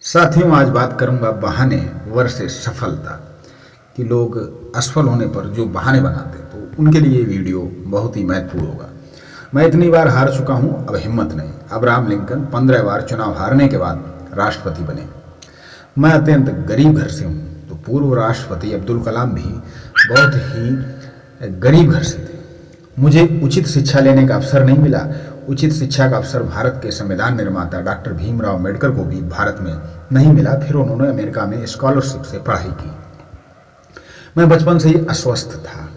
साथियों, आज बात करूंगा बहाने वर्सेस सफलता कि लोग असफल होने पर जो बहाने बनाते हैं तो उनके लिए वीडियो बहुत ही महत्वपूर्ण होगा। मैं इतनी बार हार चुका हूं, अब हिम्मत नहीं। अब्राहम लिंकन 15 बार चुनाव हारने के बाद राष्ट्रपति बने। मैं अत्यंत गरीब घर से हूं, तो पूर्व राष्ट्रपति अब्दुल कलाम भी बहुत ही गरीब घर से थे। मुझे उचित शिक्षा लेने का अवसर नहीं मिला। उचित शिक्षा का अवसर भारत के संविधान निर्माता डॉक्टर भीमराव अम्बेडकर को भी भारत में नहीं मिला। फिर उन्होंने अमेरिका में स्कॉलरशिप से पढ़ाई की। मैं बचपन से ही अस्वस्थ था,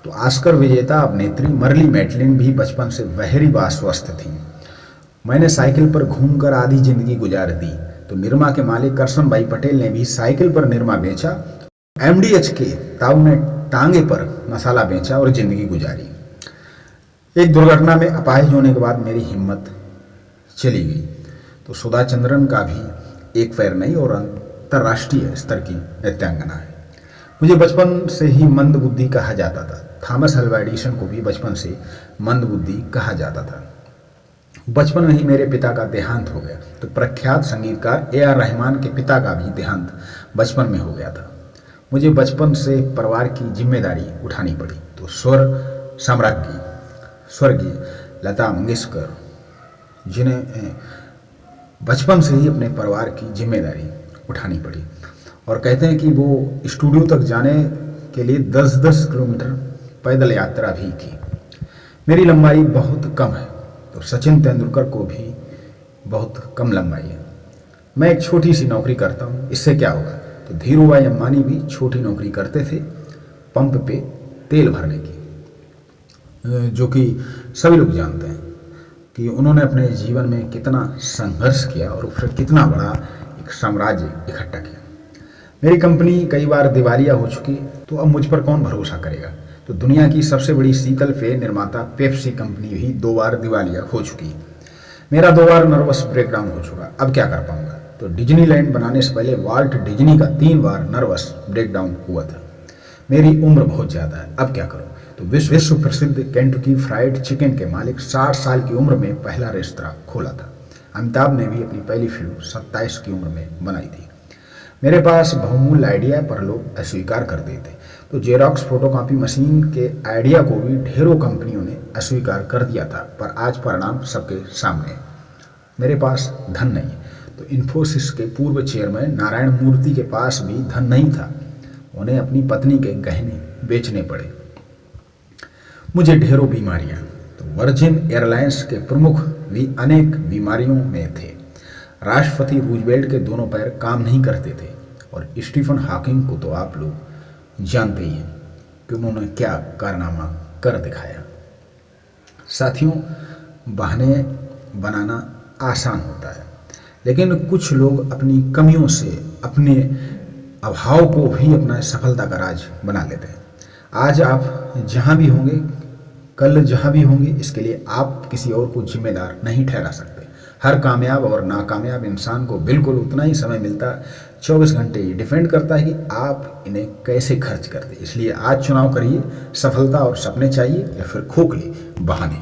तो ऑस्कर विजेता अभिनेत्री मर्ली मैटलिन भी बचपन से बहरी व अस्वस्थ थी। मैंने साइकिल पर घूमकर आधी जिंदगी गुजार दी, तो निरमा के मालिक करसन भाई पटेल ने भी साइकिल पर निरमा बेचा। एमडीएच के ताऊ ने टांगे पर मसाला बेचा और जिंदगी गुजारी। एक दुर्घटना में अपाहिज होने के बाद मेरी हिम्मत चली गई। तो सुधा चंद्रन का भी एक पैर नहीं और अंतर्राष्ट्रीय स्तर की नृत्यांगना है। मुझे बचपन से ही मंद बुद्धि कहा जाता था। थॉमस अल्वा एडिसन को भी बचपन से मंद बुद्धि कहा जाता था। बचपन में ही मेरे पिता का देहांत हो गया। तो प्रख्यात संगीतकार AR रहमान के पिता का भी देहांत बचपन में हो गया था। मुझे बचपन से परिवार की जिम्मेदारी उठानी पड़ी। तो स्वर साम्राज्ञी स्वर्गीय लता मंगेशकर, जिन्हें बचपन से ही अपने परिवार की जिम्मेदारी उठानी पड़ी, और कहते हैं कि वो स्टूडियो तक जाने के लिए 10-10 किलोमीटर पैदल यात्रा भी की। मेरी लंबाई बहुत कम है, तो सचिन तेंदुलकर को भी बहुत कम लंबाई है। मैं एक छोटी सी नौकरी करता हूँ, इससे क्या होगा? तो धीरू भाई अंबानी भी छोटी नौकरी करते थे, पंप पे तेल भरने की, जो कि सभी लोग जानते हैं कि उन्होंने अपने जीवन में कितना संघर्ष किया और फिर कितना बड़ा एक साम्राज्य इकट्ठा किया। मेरी कंपनी कई बार दिवालिया हो चुकी, तो अब मुझ पर कौन भरोसा करेगा? तो दुनिया की सबसे बड़ी शीतल पेय निर्माता पेप्सी कंपनी भी 2 बार दिवालिया हो चुकी। मेरा 2 बार नर्वस ब्रेकडाउन हो चुका, अब क्या कर पाऊंगा? तो डिज्नीलैंड बनाने से पहले वाल्ट डिज्नी का 3 बार नर्वस ब्रेकडाउन हुआ था। मेरी उम्र बहुत ज़्यादा है, अब क्या करूं? तो विश्व प्रसिद्ध केंटकी फ्राइड चिकन के मालिक 60 साल की उम्र में पहला रेस्तरां खोला था। अमिताभ ने भी अपनी पहली फिल्म 27 की उम्र में बनाई थी। मेरे पास बहुमूल्य आइडिया पर लोग अस्वीकार कर देते। तो जेरॉक्स फोटोकॉपी मशीन के आइडिया को भी ढेरों कंपनियों ने अस्वीकार कर दिया था, पर आज परिणाम सबके सामने है। मेरे पास धन नहीं है। तो इन्फोसिस के पूर्व चेयरमैन नारायण मूर्ति के पास भी धन नहीं था। उन्हें अपनी पत्नी के गहने बेचने पड़े। मुझे ढेरों बीमारियां। तो वर्जिन एयरलाइंस के प्रमुख भी अनेक बीमारियों में थे। राष्ट्रपति रूजवेल्ट के दोनों पैर काम नहीं करते थे, और स्टीफन हॉकिंग को तो आप लोग जानते ही हैं कि उन्होंने क्या कारनामा कर दिखाया। साथियों, बहाने बनाना आसान होता है, लेकिन कुछ लोग अपनी कमियों से, अपने अभाव को भी अपना सफलता का राज बना लेते हैं। आज आप जहाँ भी होंगे, कल जहाँ भी होंगे, इसके लिए आप किसी और को जिम्मेदार नहीं ठहरा सकते। हर कामयाब और नाकामयाब इंसान को बिल्कुल उतना ही समय मिलता है, 24 घंटे। ये डिपेंड करता है कि आप इन्हें कैसे खर्च करते। इसलिए आज चुनाव करिए, सफलता और सपने चाहिए या फिर खोखले बहाने।